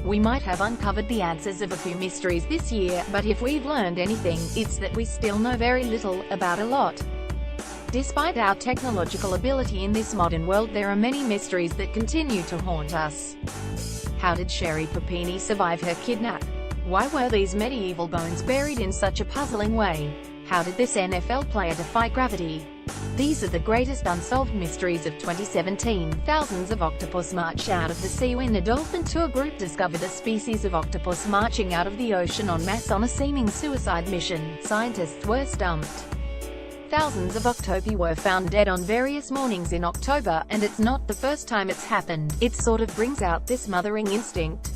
We might have uncovered the answers of a few mysteries this year, but if we've learned anything, it's that we still know very little about a lot. Despite our technological ability in this modern world, there are many mysteries that continue to haunt us. How did Sherry Papini survive her kidnap? Why were these medieval bones buried in such a puzzling way? How did this NFL player defy gravity? These are the greatest unsolved mysteries of 2017. Thousands of octopus march out of the sea. When a dolphin tour group discovered a species of octopus marching out of the ocean en masse on a seeming suicide mission, scientists were stumped. Thousands of octopi were found dead on various mornings in October, and it's not the first time it's happened. It sort of brings out this mothering instinct.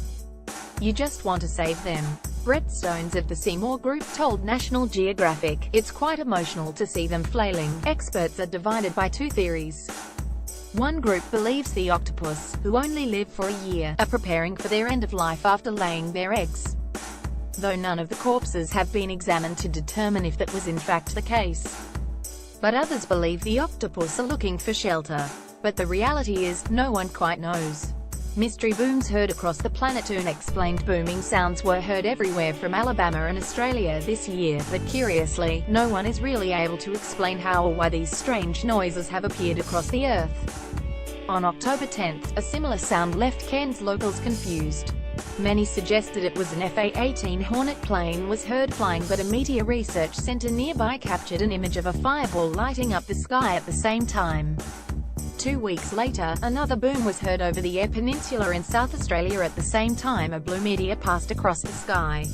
You just want to save them. Brett Stones of the Seymour Group told National Geographic, "It's quite emotional to see them flailing." Experts are divided by two theories. One group believes the octopus, who only live for a year, are preparing for their end of life after laying their eggs, though none of the corpses have been examined to determine if that was in fact the case. But others believe the octopus are looking for shelter. But the reality is, no one quite knows. Mystery booms heard across the planet. Unexplained booming sounds were heard everywhere from Alabama and Australia this year, but curiously, no one is really able to explain how or why these strange noises have appeared across the Earth. On October 10th, a similar sound left Cairns locals confused. Many suggested it was an FA-18 Hornet plane was heard flying, but a meteor research center nearby captured an image of a fireball lighting up the sky at the same time. 2 weeks later, another boom was heard over the Eyre Peninsula in South Australia at the same time a blue meteor passed across the sky.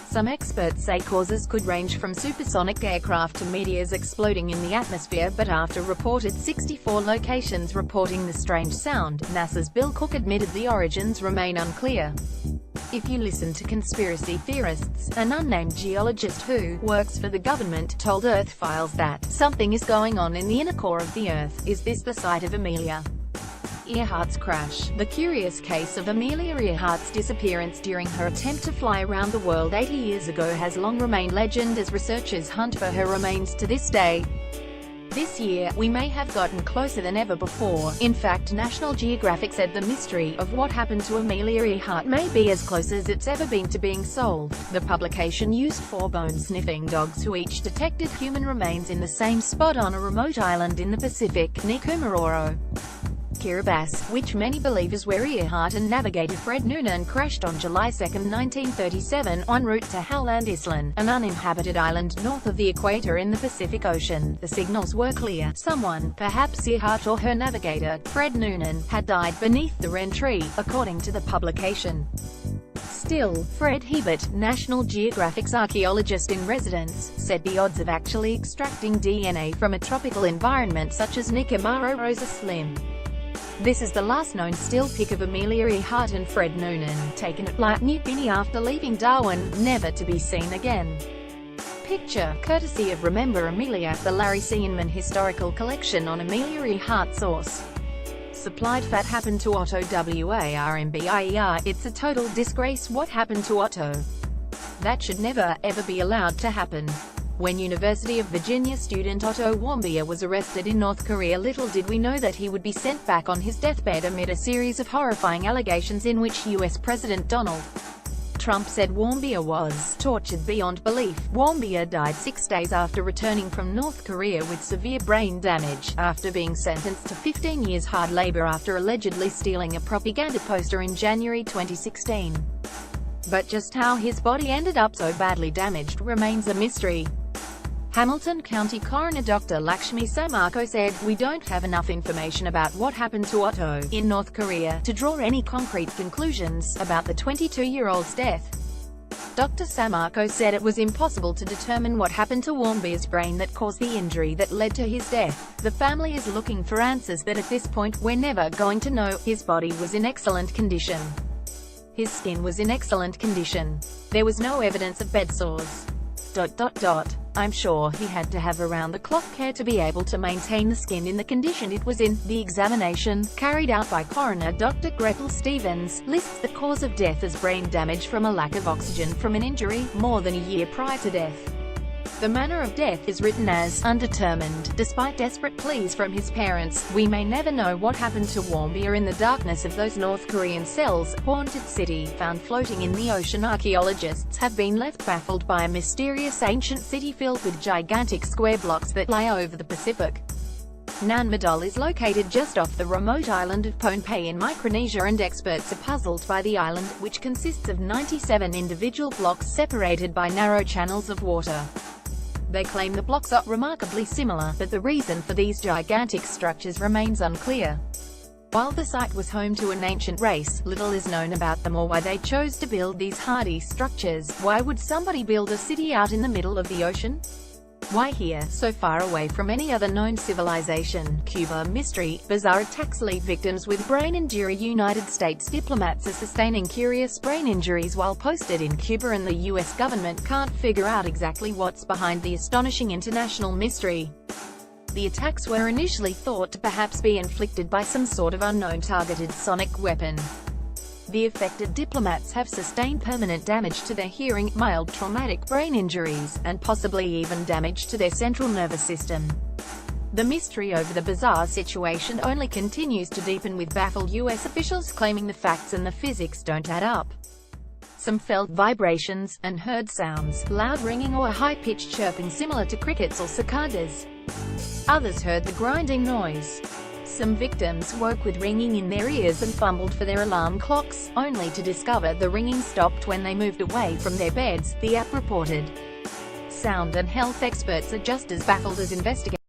Some experts say causes could range from supersonic aircraft to meteors exploding in the atmosphere, but after reported 64 locations reporting the strange sound, NASA's Bill Cook admitted the origins remain unclear. If you listen to conspiracy theorists, an unnamed geologist who works for the government told Earth Files that something is going on in the inner core of the Earth. Is this the site of Amelia Earhart's crash? The curious case of Amelia Earhart's disappearance during her attempt to fly around the world 80 years ago has long remained legend as researchers hunt for her remains to this day. This year, we may have gotten closer than ever before. In fact, National Geographic said the mystery of what happened to Amelia Earhart may be as close as it's ever been to being solved. The publication used 4 bone-sniffing dogs who each detected human remains in the same spot on a remote island in the Pacific, near Kumaroro, Kiribati, which many believe is where Earhart and navigator Fred Noonan crashed on July 2, 1937, en route to Howland Island, an uninhabited island north of the equator in the Pacific Ocean. The signals were clear. Someone, perhaps Earhart or her navigator, Fred Noonan, had died beneath the wren tree, according to the publication. Still, Fred Hebert, National Geographic's archaeologist in residence, said the odds of actually extracting DNA from a tropical environment such as Nicomaro's are slim. This is the last known still pic of Amelia Earhart and Fred Noonan, taken at Light, New Guinea after leaving Darwin, never to be seen again. Picture, courtesy of Remember Amelia, the Larry Seanman Historical Collection on Amelia Earhart. Source supplied. Fat happened to Otto WARMBIER, it's a total disgrace what happened to Otto. That should never, ever be allowed to happen. When University of Virginia student Otto Warmbier was arrested in North Korea, little did we know that he would be sent back on his deathbed amid a series of horrifying allegations in which U.S. President Donald Trump said Warmbier was tortured beyond belief. Warmbier died 6 days after returning from North Korea with severe brain damage, after being sentenced to 15 years hard labor after allegedly stealing a propaganda poster in January 2016. But just how his body ended up so badly damaged remains a mystery. Hamilton County Coroner Dr. Lakshmi Samarko said, "We don't have enough information about what happened to Otto in North Korea to draw any concrete conclusions about the 22-year-old's death." Dr. Samarko said it was impossible to determine what happened to Warmbier's brain that caused the injury that led to his death. The family is looking for answers that at this point we're never going to know. His body was in excellent condition. His skin was in excellent condition. There was no evidence of bed sores. I'm sure he had to have around-the-clock care to be able to maintain the skin in the condition it was in. The examination, carried out by coroner Dr. Gretel Stevens, lists the cause of death as brain damage from a lack of oxygen from an injury, more than a year prior to death. The manner of death is written as undetermined. Despite desperate pleas from his parents, we may never know what happened to Warmbier in the darkness of those North Korean cells. Haunted city, found floating in the ocean. Archaeologists have been left baffled by a mysterious ancient city filled with gigantic square blocks that lie over the Pacific. Nanmadol is located just off the remote island of Pohnpei in Micronesia, and experts are puzzled by the island, which consists of 97 individual blocks separated by narrow channels of water. They claim the blocks are remarkably similar, but the reason for these gigantic structures remains unclear. While the site was home to an ancient race, little is known about them or why they chose to build these hardy structures. Why would somebody build a city out in the middle of the ocean? Why here, so far away from any other known civilization? Cuba mystery. Bizarre attacks leave victims with brain injury. United States diplomats are sustaining curious brain injuries while posted in Cuba, and the U.S. government can't figure out exactly what's behind the astonishing international mystery. The attacks were initially thought to perhaps be inflicted by some sort of unknown targeted sonic weapon. The affected diplomats have sustained permanent damage to their hearing, mild traumatic brain injuries, and possibly even damage to their central nervous system. The mystery over the bizarre situation only continues to deepen, with baffled U.S. officials claiming the facts and the physics don't add up. Some felt vibrations, and heard sounds, loud ringing or high-pitched chirping similar to crickets or cicadas. Others heard the grinding noise. Some victims woke with ringing in their ears and fumbled for their alarm clocks, only to discover the ringing stopped when they moved away from their beds, the app reported. Sound and health experts are just as baffled as investigators.